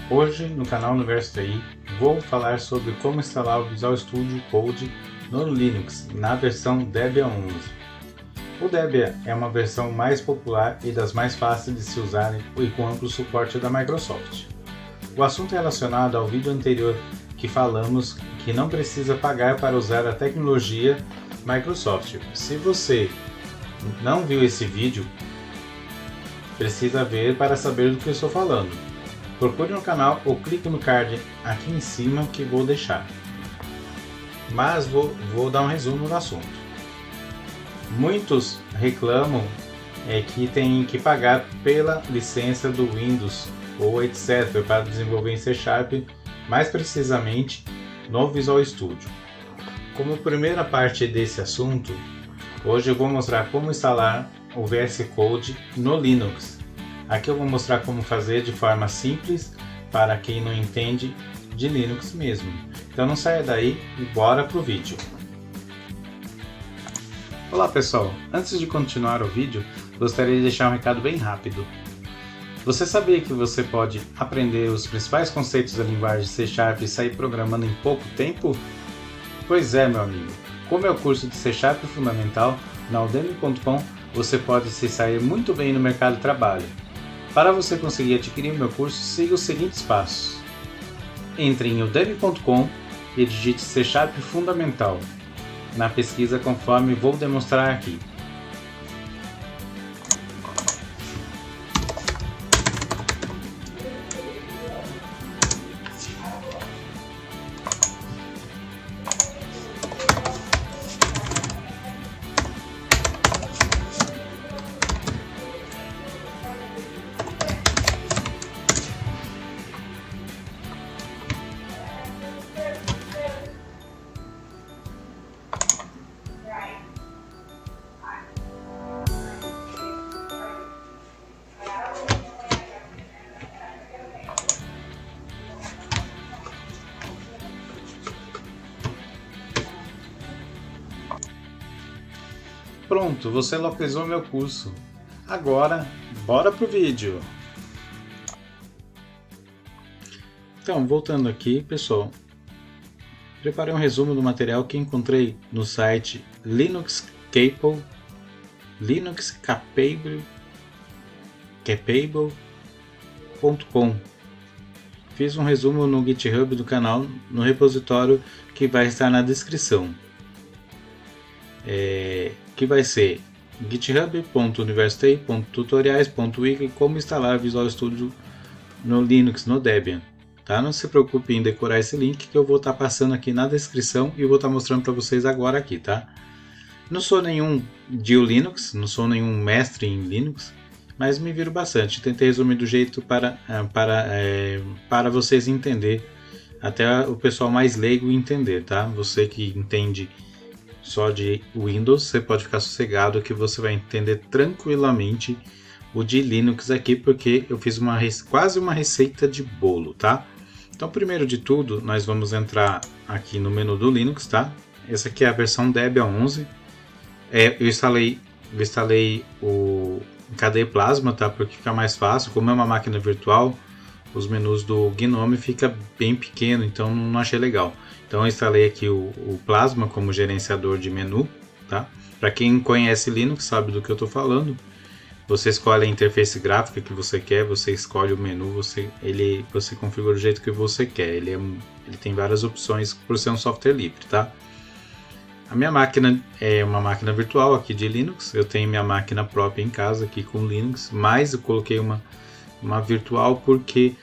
Hoje no canal Universo TI vou falar sobre como instalar o Visual Studio Code no Linux na versão Debian 11. O Debian é uma versão mais popular e das mais fáceis de se usar e com amplo suporte da Microsoft. O assunto é relacionado ao vídeo anterior que falamos que não precisa pagar para usar a tecnologia Microsoft. Se você não viu esse vídeo, precisa ver para saber do que eu estou falando. Procure no canal ou clique no card aqui em cima que vou deixar. Mas vou dar um resumo do assunto. Muitos reclamam que tem que pagar pela licença do Windows ou etc. para desenvolver em C#, mais precisamente no Visual Studio. Como primeira parte desse assunto, hoje eu vou mostrar como instalar o VS Code no Linux. Aqui eu vou mostrar como fazer de forma simples para quem não entende de Linux mesmo. Então não saia daí e bora pro vídeo. Olá pessoal, antes de continuar o vídeo, gostaria de deixar um recado bem rápido. Você sabia que você pode aprender os principais conceitos da linguagem C# e sair programando em pouco tempo? Pois é, meu amigo. Com o meu curso de C# Fundamental, na Udemy.com, você pode se sair muito bem no mercado de trabalho. Para você conseguir adquirir o meu curso, siga os seguintes passos. Entre em udemy.com e digite C# Fundamental na pesquisa conforme vou demonstrar aqui. Pronto, você localizou meu curso. Agora, bora pro vídeo! Então, voltando aqui, pessoal, preparei um resumo do material que encontrei no site linuxcapable.com. Fiz um resumo no GitHub do canal, no repositório que vai estar na descrição. Que vai ser github.university.tutoriais.wiki como instalar Visual Studio no Linux, no Debian. Tá? Não se preocupe em decorar esse link que eu vou estar passando aqui na descrição e eu vou estar mostrando para vocês agora aqui, tá? Não sou nenhum Dio Linux, não sou nenhum mestre em Linux, mas me viro bastante. Tentei resumir do jeito para vocês entenderem, até o pessoal mais leigo entender, tá? Você que entende só de Windows, você pode ficar sossegado que você vai entender tranquilamente o de Linux aqui, porque eu fiz quase uma receita de bolo, tá? Então, primeiro de tudo, nós vamos entrar aqui no menu do Linux, tá? Essa aqui é a versão Debian 11. Eu instalei o KDE Plasma, tá? Porque fica mais fácil, como é uma máquina virtual, os menus do GNOME fica bem pequeno, então não achei legal. Então eu instalei aqui o Plasma como gerenciador de menu, tá? Para quem conhece Linux sabe do que eu estou falando. Você escolhe a interface gráfica que você quer, você escolhe o menu, você configura do jeito que você quer. Ele tem várias opções por ser um software livre, tá? A minha máquina é uma máquina virtual aqui de Linux. Eu tenho minha máquina própria em casa aqui com Linux, mas eu coloquei uma virtual porque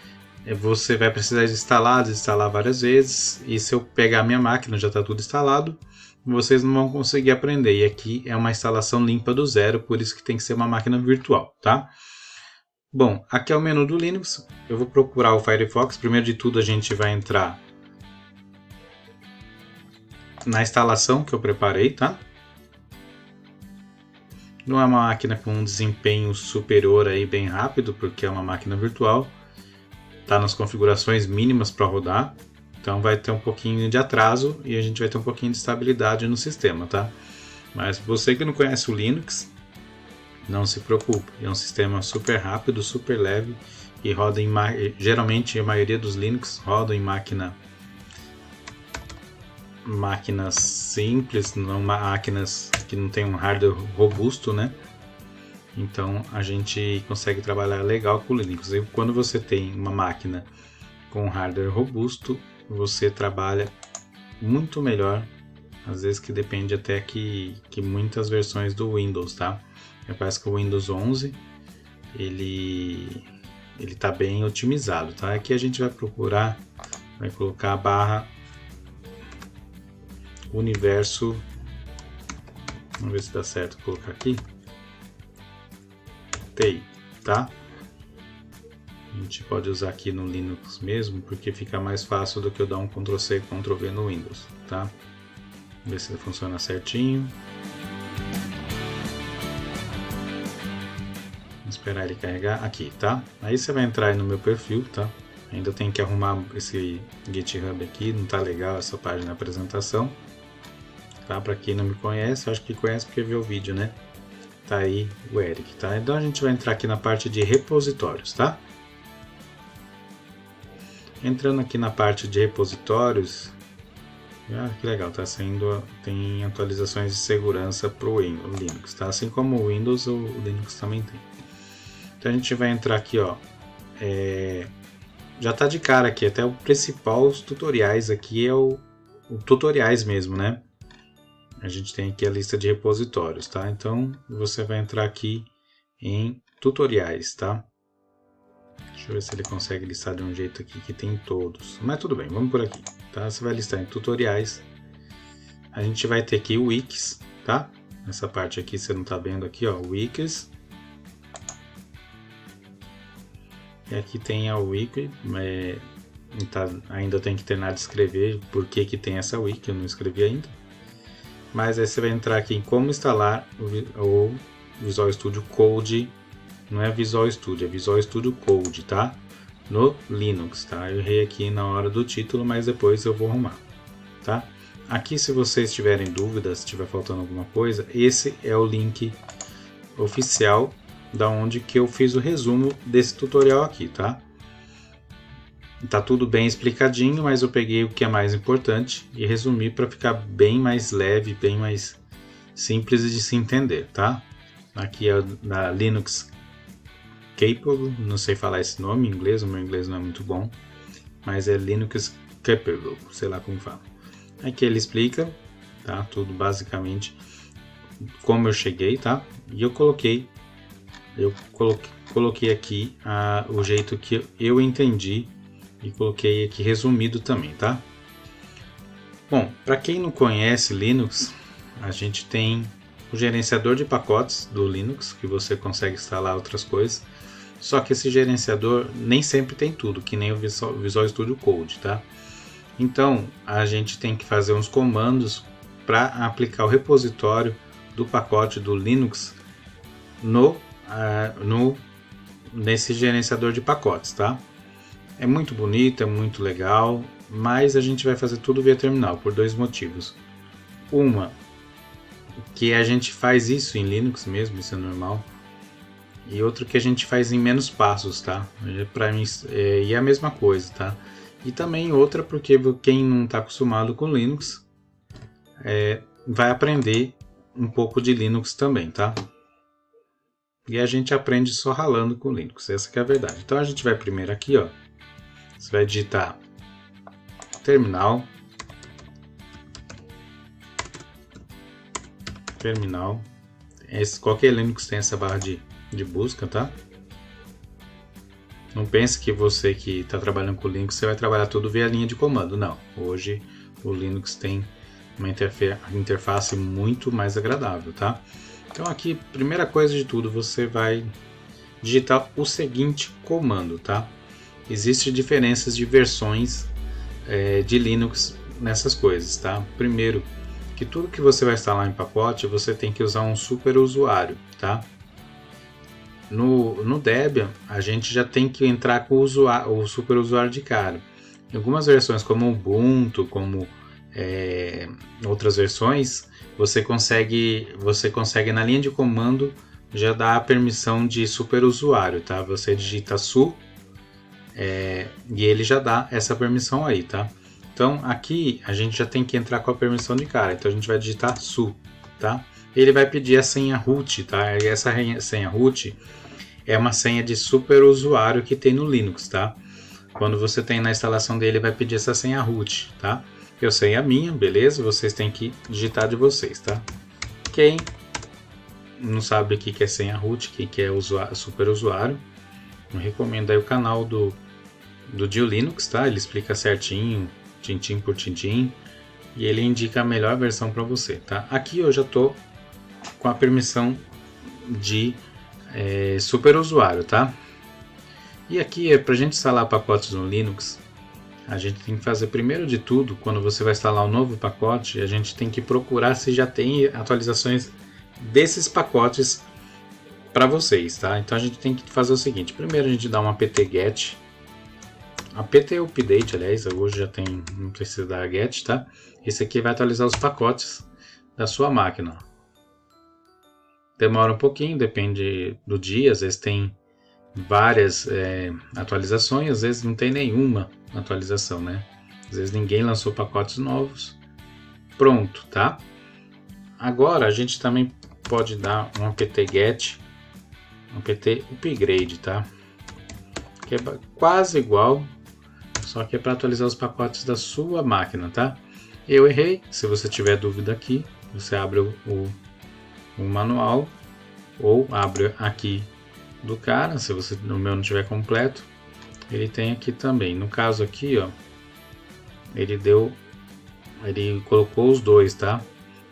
você vai precisar desinstalar várias vezes, e se eu pegar a minha máquina já está tudo instalado, vocês não vão conseguir aprender. E aqui é uma instalação limpa do zero, por isso que tem que ser uma máquina virtual, tá? Bom, aqui é o menu do Linux. Eu vou procurar o Firefox. Primeiro de tudo a gente vai entrar na instalação que eu preparei, tá? Não é uma máquina com um desempenho superior aí bem rápido, porque é uma máquina virtual. Tá nas configurações mínimas para rodar, então vai ter um pouquinho de atraso e a gente vai ter um pouquinho de estabilidade no sistema, tá? Mas você que não conhece o Linux, não se preocupe, é um sistema super rápido, super leve e roda em geralmente a maioria dos Linux roda em máquinas simples, não máquinas que não tem um hardware robusto, né? Então a gente consegue trabalhar legal com o Linux. E quando você tem uma máquina com hardware robusto, você trabalha muito melhor. Às vezes que depende até que muitas versões do Windows, tá? Parece que o Windows 11 ele tá bem otimizado, tá? Aqui a gente vai procurar, vai colocar a barra universo, vamos ver se dá certo colocar aqui, TI, tá? A gente pode usar aqui no Linux mesmo, porque fica mais fácil do que eu dar um Ctrl+C e Ctrl+V no Windows, tá? Vamos ver se funciona certinho. Vamos esperar ele carregar aqui, tá? Aí você vai entrar aí no meu perfil, tá? Ainda tem que arrumar esse GitHub aqui, não tá legal essa página de apresentação. Tá? Para quem não me conhece, eu acho que conhece porque viu o vídeo, né? Tá aí o Eric, tá? Então a gente vai entrar aqui na parte de repositórios, tá? Entrando aqui na parte de repositórios, que legal, tá saindo, tem atualizações de segurança para o Linux, tá? Assim como o Windows, o Linux também tem. Então a gente vai entrar aqui, ó, já tá de cara aqui, até o principal, os tutoriais aqui é o tutoriais mesmo, né? A gente tem aqui a lista de repositórios, tá? Então você vai entrar aqui em tutoriais, tá? Deixa eu ver se ele consegue listar de um jeito aqui que tem todos. Mas tudo bem, vamos por aqui, tá? Você vai listar em tutoriais. A gente vai ter aqui o Wikis, tá? Essa parte aqui você não tá vendo aqui, ó, Wikis. E aqui tem a Wiki, ainda tem que terminar de escrever por que tem essa Wiki, eu não escrevi ainda. Mas aí você vai entrar aqui em como instalar o Visual Studio Code, não é Visual Studio, é Visual Studio Code, tá? No Linux, tá? Eu errei aqui na hora do título, mas depois eu vou arrumar, tá? Aqui, se vocês tiverem dúvidas, se estiver faltando alguma coisa, esse é o link oficial da onde que eu fiz o resumo desse tutorial aqui, tá? Tá tudo bem explicadinho, mas eu peguei o que é mais importante e resumi para ficar bem mais leve, bem mais simples de se entender, tá? Aqui é da Linux Capable, não sei falar esse nome em inglês, o meu inglês não é muito bom, mas é Linux Capable, sei lá como fala. Aqui ele explica, tá? Tudo basicamente como eu cheguei, tá? E eu coloquei aqui o jeito que eu entendi e coloquei aqui resumido também, tá? Bom, para quem não conhece Linux, a gente tem o gerenciador de pacotes do Linux, que você consegue instalar outras coisas, só que esse gerenciador nem sempre tem tudo, que nem o Visual Studio Code, tá? Então, a gente tem que fazer uns comandos para aplicar o repositório do pacote do Linux nesse gerenciador de pacotes, tá? É muito bonito, é muito legal, mas a gente vai fazer tudo via terminal por dois motivos. Uma, que a gente faz isso em Linux mesmo, isso é normal. E outro que a gente faz em menos passos, tá? Para mim é a mesma coisa, tá? E também outra porque quem não está acostumado com Linux vai aprender um pouco de Linux também, tá? E a gente aprende só ralando com Linux, essa que é a verdade. Então a gente vai primeiro aqui, ó. Você vai digitar terminal, qualquer Linux tem essa barra de busca, tá? Não pense que você que está trabalhando com Linux, você vai trabalhar tudo via linha de comando, não. Hoje o Linux tem uma interface muito mais agradável, tá? Então aqui, primeira coisa de tudo, você vai digitar o seguinte comando, tá? Existem diferenças de versões de Linux nessas coisas, tá? Primeiro, que tudo que você vai instalar em pacote, você tem que usar um super usuário, tá? No Debian, a gente já tem que entrar com o super usuário de cara. Em algumas versões, como Ubuntu, como outras versões, você consegue na linha de comando já dar a permissão de super usuário, tá? Você digita su E ele já dá essa permissão aí, tá? Então aqui a gente já tem que entrar com a permissão de cara. Então a gente vai digitar su, tá? Ele vai pedir a senha root, tá? E essa senha root é uma senha de super usuário que tem no Linux, tá? Quando você tem na instalação dele, vai pedir essa senha root, tá? Eu sei a minha, beleza? Vocês têm que digitar de vocês, tá? Quem não sabe o que é senha root, o que é super usuário, eu recomendo aí o canal do Dio Linux, tá? Ele explica certinho, tintim por tintim, e ele indica a melhor versão para você, tá? Aqui eu já estou com a permissão de super usuário, tá? E aqui para a gente instalar pacotes no Linux, a gente tem que fazer primeiro de tudo, quando você vai instalar um novo pacote, a gente tem que procurar se já tem atualizações desses pacotes para vocês, tá? Então a gente tem que fazer o seguinte: primeiro a gente dá um apt-get, apt-update, aliás, hoje já tem, não precisa dar get, tá? Esse aqui vai atualizar os pacotes da sua máquina. Demora um pouquinho, depende do dia, às vezes tem várias atualizações, às vezes não tem nenhuma atualização, né? Às vezes ninguém lançou pacotes novos. Pronto, tá? Agora a gente também pode dar um apt-get, um apt-upgrade, tá? Que é quase igual, só que é para atualizar os pacotes da sua máquina, tá? Eu errei, se você tiver dúvida aqui, você abre o manual ou abre aqui do cara, se você no meu não tiver completo, ele tem aqui também. No caso aqui, ó, ele colocou os dois, tá?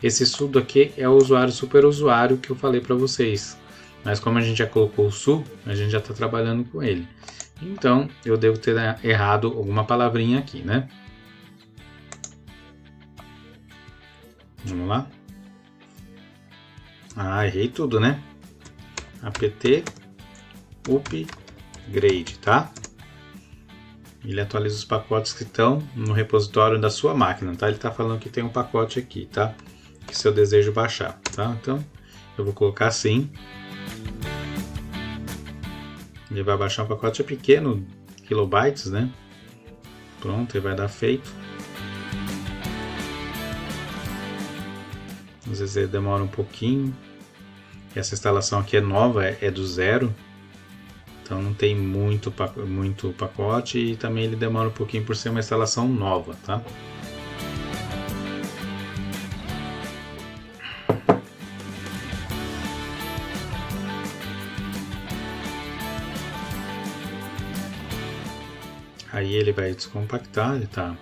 Esse sudo aqui é o usuário super usuário que eu falei para vocês, mas como a gente já colocou o su, a gente já está trabalhando com ele. Então eu devo ter errado alguma palavrinha aqui, né? Vamos lá. Errei tudo, né? apt upgrade, tá? Ele atualiza os pacotes que estão no repositório da sua máquina, tá? Ele está falando que tem um pacote aqui, tá? Que se eu desejo baixar, tá? Então eu vou colocar assim. Ele vai baixar um pacote pequeno, kilobytes, né? Pronto, ele vai dar feito. Às vezes ele demora um pouquinho. Essa instalação aqui é nova, é do zero. Então não tem muito pacote e também ele demora um pouquinho por ser uma instalação nova, tá? Aí ele vai descompactar, ele tá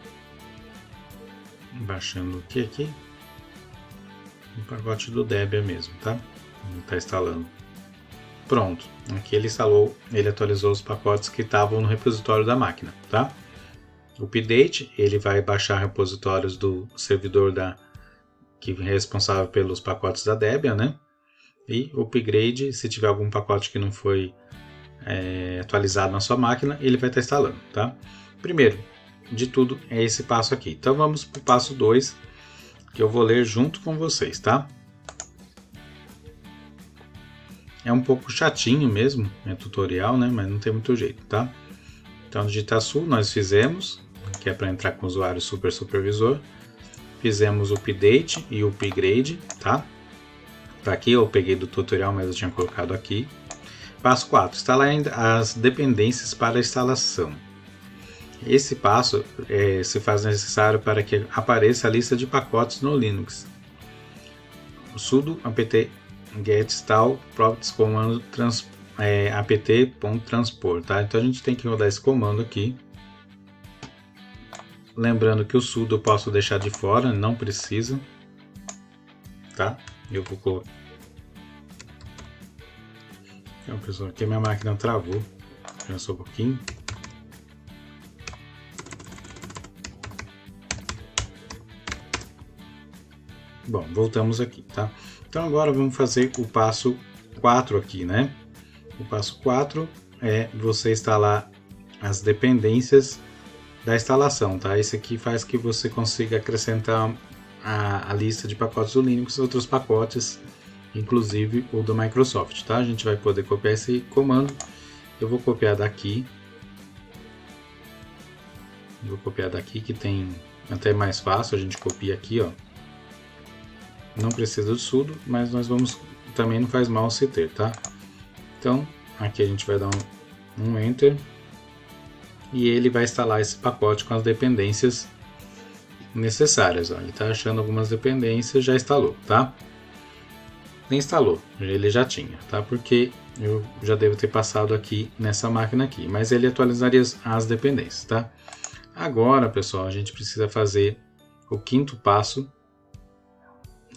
baixando o que aqui? O pacote do Debian mesmo, tá? Ele tá instalando. Pronto, aqui ele instalou, ele atualizou os pacotes que estavam no repositório da máquina, tá? O update, ele vai baixar repositórios do servidor que é responsável pelos pacotes da Debian, né? E o upgrade, se tiver algum pacote que não foi atualizado na sua máquina, ele vai estar instalando, tá? Primeiro de tudo é esse passo aqui. Então vamos para o passo 2, que eu vou ler junto com vocês, tá? É um pouco chatinho mesmo, é tutorial, né? Mas não tem muito jeito, tá? Então, digitar su nós fizemos, que é para entrar com o usuário supervisor. Fizemos o update e o upgrade, tá? Tá aqui, eu peguei do tutorial, mas eu tinha colocado aqui. Passo 4, instalar as dependências para a instalação. Esse passo se faz necessário para que apareça a lista de pacotes no Linux. O sudo apt get install properties comando apt.transport, tá? Então a gente tem que rodar esse comando aqui. Lembrando que o sudo eu posso deixar de fora, não precisa, tá? Eu vou colocar. Então, pessoal, aqui minha máquina travou, já só um pouquinho. Bom, voltamos aqui, tá? Então agora vamos fazer o passo 4 aqui, né? O passo 4 é você instalar as dependências da instalação, tá? Esse aqui faz que você consiga acrescentar a lista de pacotes do Linux e outros pacotes, inclusive o do Microsoft, tá? A gente vai poder copiar esse comando. Eu vou copiar daqui Vou copiar daqui que tem até mais fácil, a gente copia aqui, ó. Não precisa do sudo, mas nós vamos, também não faz mal se ter, tá? Então, aqui a gente vai dar um Enter e ele vai instalar esse pacote com as dependências necessárias, ó. Ele está achando algumas dependências, já instalou, tá? Nem instalou, ele já tinha, tá? Porque eu já devo ter passado aqui nessa máquina aqui, mas ele atualizaria as dependências, tá? Agora, pessoal, a gente precisa fazer o quinto passo,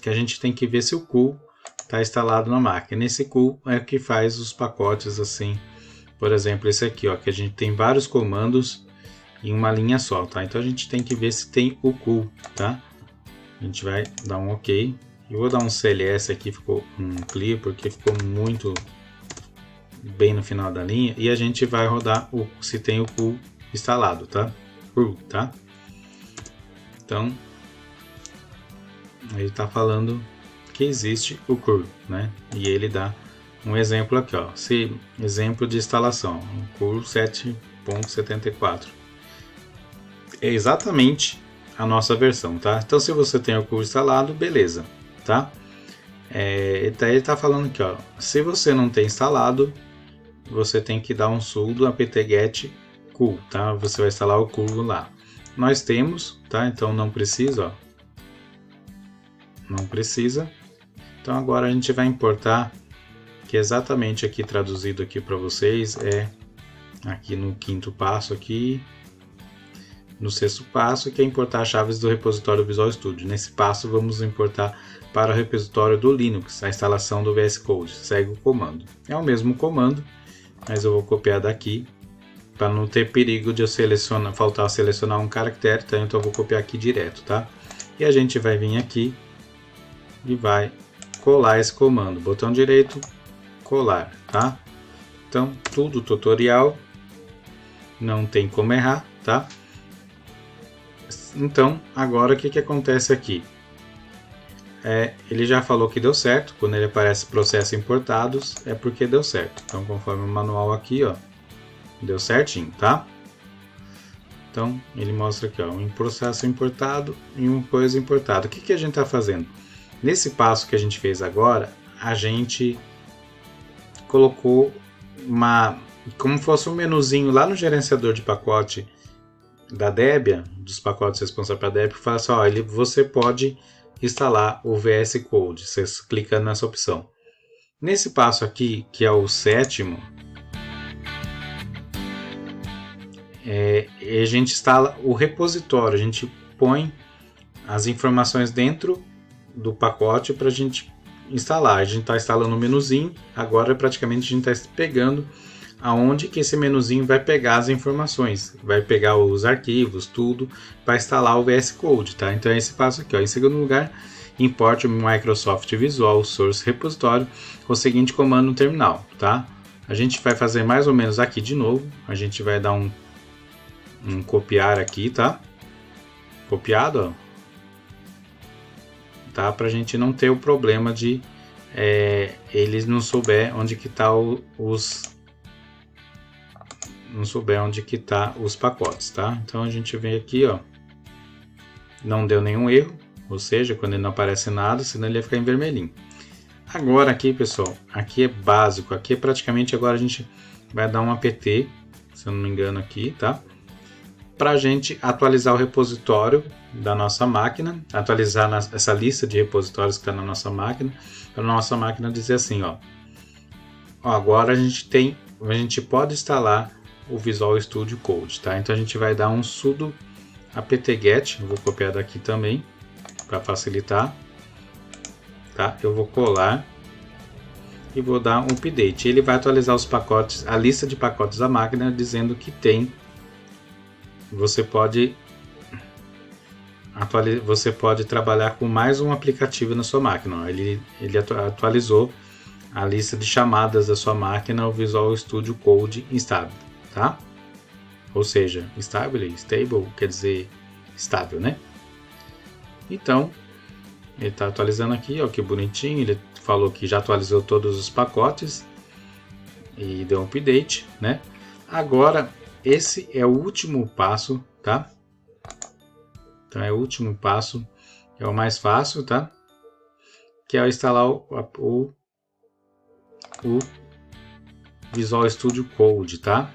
que a gente tem que ver se o cool está instalado na máquina. Esse cool é o que faz os pacotes assim, por exemplo, esse aqui, ó, que a gente tem vários comandos em uma linha só, tá? Então a gente tem que ver se tem o cool, tá? A gente vai dar um OK. Eu vou dar um CLS aqui, ficou um clear, porque ficou muito bem no final da linha. E a gente vai rodar se tem o cool instalado, tá? Cool, tá? Então, ele está falando que existe o curl, né? E ele dá um exemplo aqui, ó. Esse exemplo de instalação, o curl 7.74. É exatamente a nossa versão, tá? Então, se você tem o curl instalado, beleza, tá? Daí ele está falando aqui, ó. Se você não tem instalado, você tem que dar um sudo apt-get curl, tá? Você vai instalar o curl lá. Nós temos, tá? Então não precisa, ó. Não precisa. Então agora a gente vai importar, que é exatamente aqui traduzido aqui para vocês, aqui no quinto passo aqui, no sexto passo, que é importar as chaves do repositório Visual Studio. Nesse passo vamos importar para o repositório do Linux, a instalação do VS Code. Segue o comando. É o mesmo comando, mas eu vou copiar daqui, para não ter perigo de eu faltar selecionar um caractere, tá? Então eu vou copiar aqui direto, tá? E a gente vai vir aqui e vai colar esse comando, botão direito, colar, tá? Então, tudo tutorial, não tem como errar, tá? Então, agora o que acontece aqui? Ele já falou que deu certo, quando ele aparece processo importados, é porque deu certo. Então, conforme o manual aqui, ó, deu certinho, tá? Então, ele mostra aqui, ó, um processo importado e uma coisa importada. O que a gente está fazendo? Nesse passo que a gente fez agora, a gente colocou como fosse um menuzinho lá no gerenciador de pacote da Debian, dos pacotes responsáveis para Debian, que fala assim, ó, você pode instalar o VS Code, você clica nessa opção. Nesse passo aqui, que é o sétimo, a gente instala o repositório, a gente põe as informações dentro do pacote para a gente instalar. A gente está instalando o menuzinho, agora praticamente a gente está pegando aonde que esse menuzinho vai pegar as informações, vai pegar os arquivos, tudo, para instalar o VS Code, tá? Então é esse passo aqui, ó. Em segundo lugar, importe o Microsoft Visual Source Repository com o seguinte comando no terminal, tá? A gente vai fazer mais ou menos aqui de novo, a gente vai dar um copiar aqui, tá? Copiado, ó. Tá? Para a gente não ter o problema de eles não souber onde que tá os pacotes, tá? Então a gente vem aqui, ó, não deu nenhum erro, ou seja, quando ele não aparece nada, senão ele ia ficar em vermelhinho. Agora aqui, pessoal, aqui é básico, aqui é praticamente agora a gente vai dar um apt, se eu não me engano aqui, tá? Para a gente atualizar o repositório da nossa máquina, atualizar essa lista de repositórios que está na nossa máquina, para a nossa máquina dizer assim, ó, agora a gente pode instalar o Visual Studio Code, tá? Então a gente vai dar um sudo apt-get, eu vou copiar daqui também para facilitar, tá? Eu vou colar e vou dar um update. Ele vai atualizar os pacotes, a lista de pacotes da máquina, dizendo que tem. Você pode trabalhar com mais um aplicativo na sua máquina. Ele atualizou a lista de chamadas da sua máquina, o Visual Studio Code Stable, tá? Ou seja, stable quer dizer estável, né? Então, ele está atualizando aqui, ó, que bonitinho. Ele falou que já atualizou todos os pacotes e deu um update, né? Agora esse é o último passo, tá? Então é o último passo, é o mais fácil, tá? Que é instalar o Visual Studio Code, tá?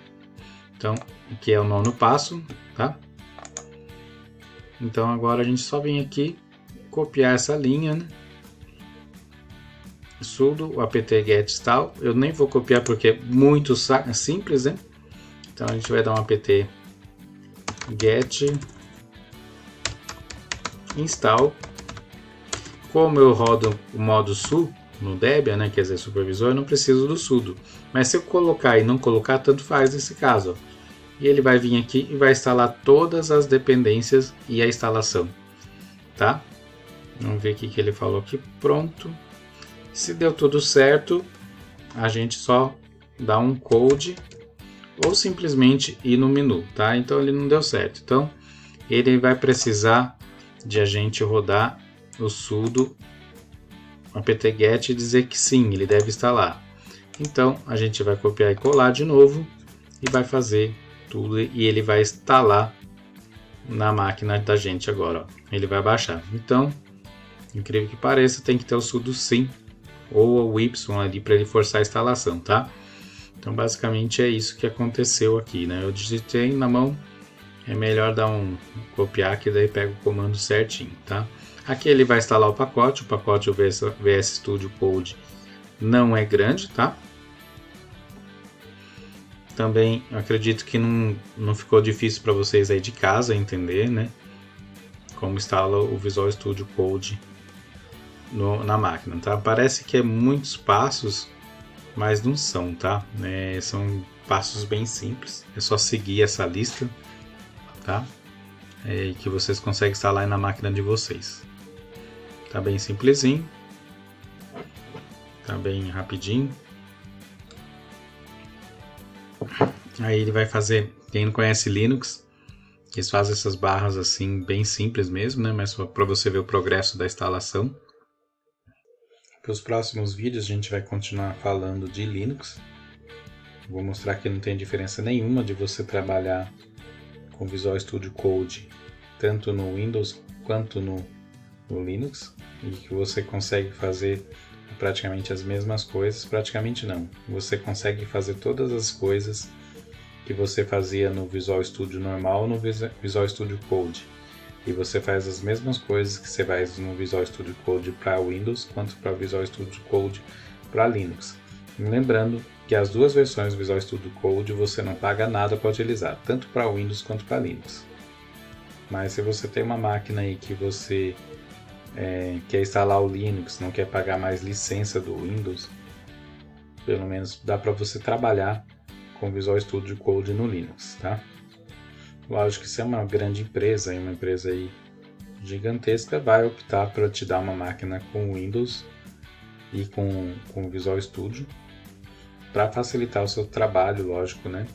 Então, aqui é o 9º passo, tá? Então agora a gente só vem aqui, copiar essa linha, né? Sudo apt-get install. Eu nem vou copiar porque é muito simples, né? Então a gente vai dar um apt-get install. Como eu rodo o modo su no Debian, né, quer dizer, supervisor, eu não preciso do sudo. Mas se eu colocar e não colocar, tanto faz nesse caso. Ó. E ele vai vir aqui e vai instalar todas as dependências e a instalação. Tá? Vamos ver o que ele falou aqui. Pronto. Se deu tudo certo, a gente só dá um code ou simplesmente ir no menu. Tá? Então ele não deu certo. Então ele vai precisar de a gente rodar o sudo apt-get e dizer que sim, ele deve instalar. Então a gente vai copiar e colar de novo e vai fazer tudo e ele vai instalar na máquina da gente agora. Ó. Ele vai baixar. Então, incrível que pareça, tem que ter o sudo sim ou o y ali para ele forçar a instalação, tá? Então basicamente é isso que aconteceu aqui, né? Eu digitei na mão, é melhor dar um copiar que daí pega o comando certinho, tá? Aqui ele vai instalar o pacote o VS Studio Code não é grande, tá? Também acredito que não ficou difícil para vocês aí de casa entender, né? Como instala o Visual Studio Code na máquina, tá? Parece que é muitos passos, mas não são, tá? São passos bem simples, é só seguir essa lista, tá? Que vocês conseguem instalar aí na máquina de vocês. Tá bem simplesinho, tá bem rapidinho. Aí ele vai fazer, quem não conhece Linux, eles fazem essas barras assim bem simples mesmo, né? Mas só para você ver o progresso da instalação. Para os próximos vídeos a gente vai continuar falando de Linux. Vou mostrar que não tem diferença nenhuma de você trabalhar com Visual Studio Code tanto no Windows quanto no Linux, e que você consegue fazer praticamente as mesmas coisas. Praticamente não, você consegue fazer todas as coisas que você fazia no Visual Studio normal ou no Visual Studio Code, e você faz as mesmas coisas que você faz no Visual Studio Code para Windows quanto para o Visual Studio Code para Linux. E lembrando que as duas versões do Visual Studio Code você não paga nada para utilizar, tanto para Windows quanto para Linux. Mas se você tem uma máquina aí que você quer instalar o Linux, não quer pagar mais licença do Windows, pelo menos dá para você trabalhar com Visual Studio Code no Linux, tá? Lógico que se é uma grande empresa, uma empresa aí gigantesca, vai optar para te dar uma máquina com Windows e com Visual Studio para facilitar o seu trabalho, lógico, né?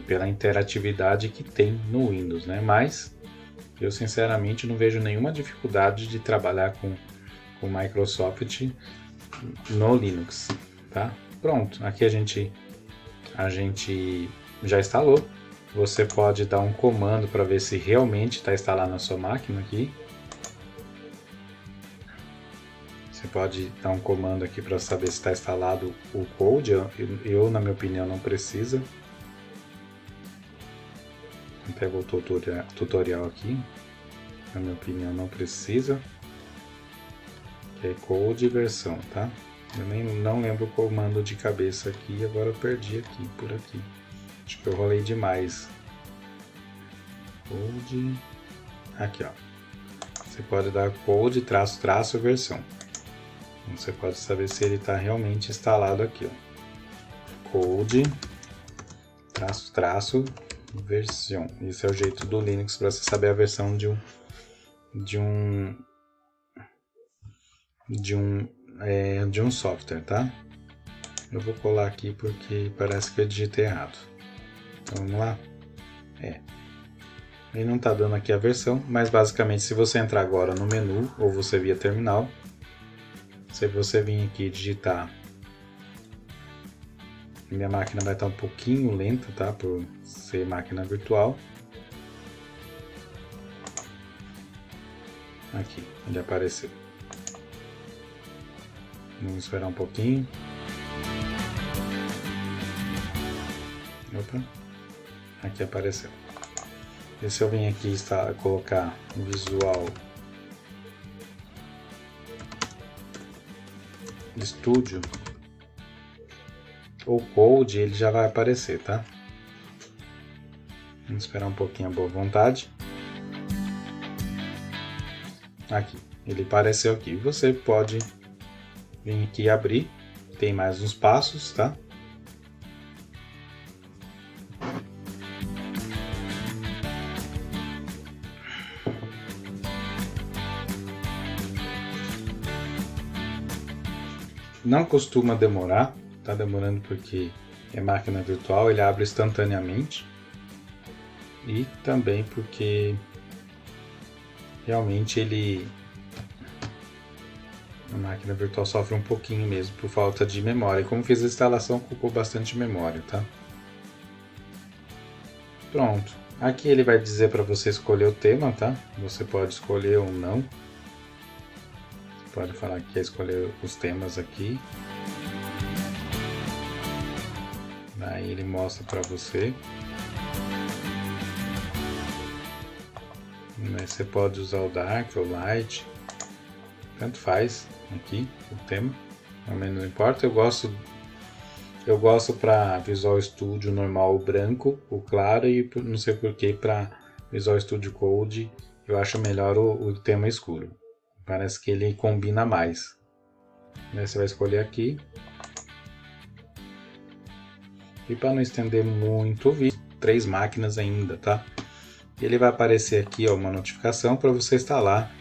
Pela interatividade que tem no Windows, né? Mas eu sinceramente não vejo nenhuma dificuldade de trabalhar com Microsoft no Linux, tá? Pronto, aqui a gente já instalou. Você pode dar um comando para ver se realmente está instalado na sua máquina aqui. Você pode dar um comando aqui para saber se está instalado o code. Eu, na minha opinião, não precisa. Pego o tutorial aqui. Na minha opinião, não precisa. Que é code e versão, tá? Eu não lembro o comando de cabeça aqui, agora eu perdi aqui, por aqui. Acho que eu rolei demais. Code. Aqui, ó. Você pode dar code, traço, versão. Então, você pode saber se ele está realmente instalado aqui, ó. Code, traço, versão. Esse é o jeito do Linux para você saber a versão de um software, tá? Eu vou colar aqui porque parece que eu digitei errado. Então vamos lá. Ele não está dando aqui a versão, mas basicamente se você entrar agora no menu ou você via terminal, se você vir aqui digitar Minha máquina vai estar um pouquinho lenta, tá? Por ser máquina virtual. Aqui, ele apareceu. Vamos esperar um pouquinho. Opa, aqui apareceu. E se eu vim aqui colocar o Visual Studio ou Code, ele já vai aparecer, tá? Vamos esperar um pouquinho a boa vontade. Aqui, ele apareceu aqui. Você pode vir aqui e abrir. Tem mais uns passos, tá? Não costuma demorar, tá demorando porque é máquina virtual, ele abre instantaneamente. E também porque realmente a máquina virtual sofre um pouquinho mesmo por falta de memória. Como fiz a instalação, ocupou bastante memória, tá? Pronto. Aqui ele vai dizer para você escolher o tema, tá? Você pode escolher ou não. Pode falar que quer escolher os temas aqui. Aí ele mostra para você. Você pode usar o Dark ou Light. Tanto faz aqui o tema. Ao menos não importa. Eu gosto para Visual Studio normal o branco, o claro, e não sei porquê para Visual Studio Code eu acho melhor o tema escuro. Parece que ele combina mais. Você vai escolher aqui. E para não estender muito o vídeo, 3 máquinas ainda, tá? Ele vai aparecer aqui, ó, uma notificação para você instalar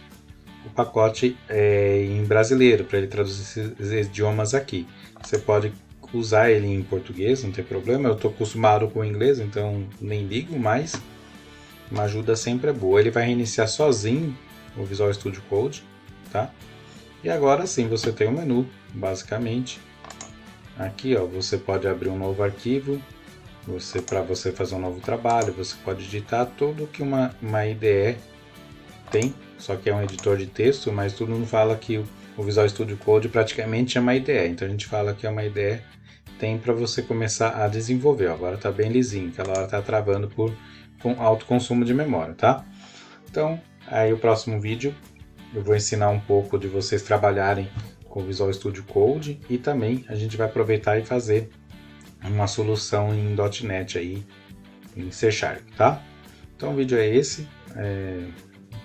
o pacote em brasileiro, para ele traduzir esses idiomas aqui. Você pode usar ele em português, não tem problema. Eu estou acostumado com o inglês, então nem ligo mais. Uma ajuda sempre é boa. Ele vai reiniciar sozinho o Visual Studio Code, tá? E agora sim você tem um menu, basicamente. Aqui, ó, você pode abrir um novo arquivo. Para você fazer um novo trabalho, você pode editar tudo que uma IDE tem, só que é um editor de texto, mas todo mundo fala que o Visual Studio Code praticamente é uma IDE, então a gente fala que é uma IDE, tem para você começar a desenvolver. Agora está bem lisinho, aquela hora está travando com alto consumo de memória, tá? Então, aí o próximo vídeo eu vou ensinar um pouco de vocês trabalharem com o Visual Studio Code e também a gente vai aproveitar e fazer uma solução em .NET aí, em C Sharp, tá? Então o vídeo é esse.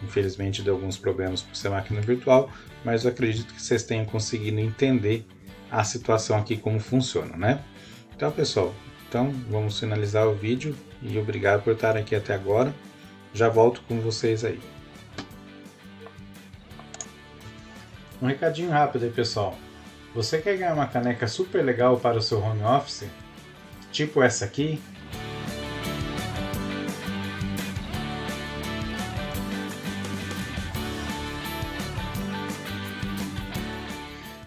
Infelizmente deu alguns problemas por ser máquina virtual, mas eu acredito que vocês tenham conseguido entender a situação aqui, como funciona, né? Então pessoal, vamos finalizar o vídeo e obrigado por estar aqui até agora. Já volto com vocês aí. Um recadinho rápido aí pessoal. Você quer ganhar uma caneca super legal para o seu home office? Tipo essa aqui?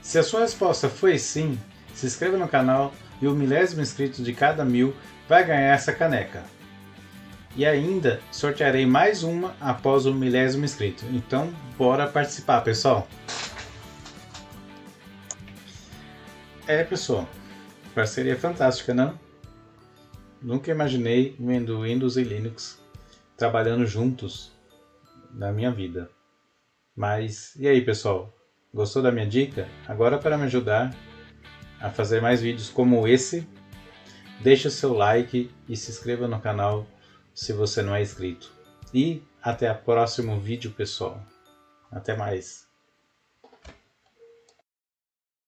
Se a sua resposta foi sim, se inscreva no canal e o 1000º inscrito de cada 1000 vai ganhar essa caneca. E ainda sortearei mais uma após o 1000º inscrito. Então bora participar, pessoal! Pessoal, parceria fantástica, não? Nunca imaginei vendo Windows e Linux trabalhando juntos na minha vida. Mas, e aí pessoal? Gostou da minha dica? Agora, para me ajudar a fazer mais vídeos como esse, deixe o seu like e se inscreva no canal se você não é inscrito. E até o próximo vídeo, pessoal. Até mais!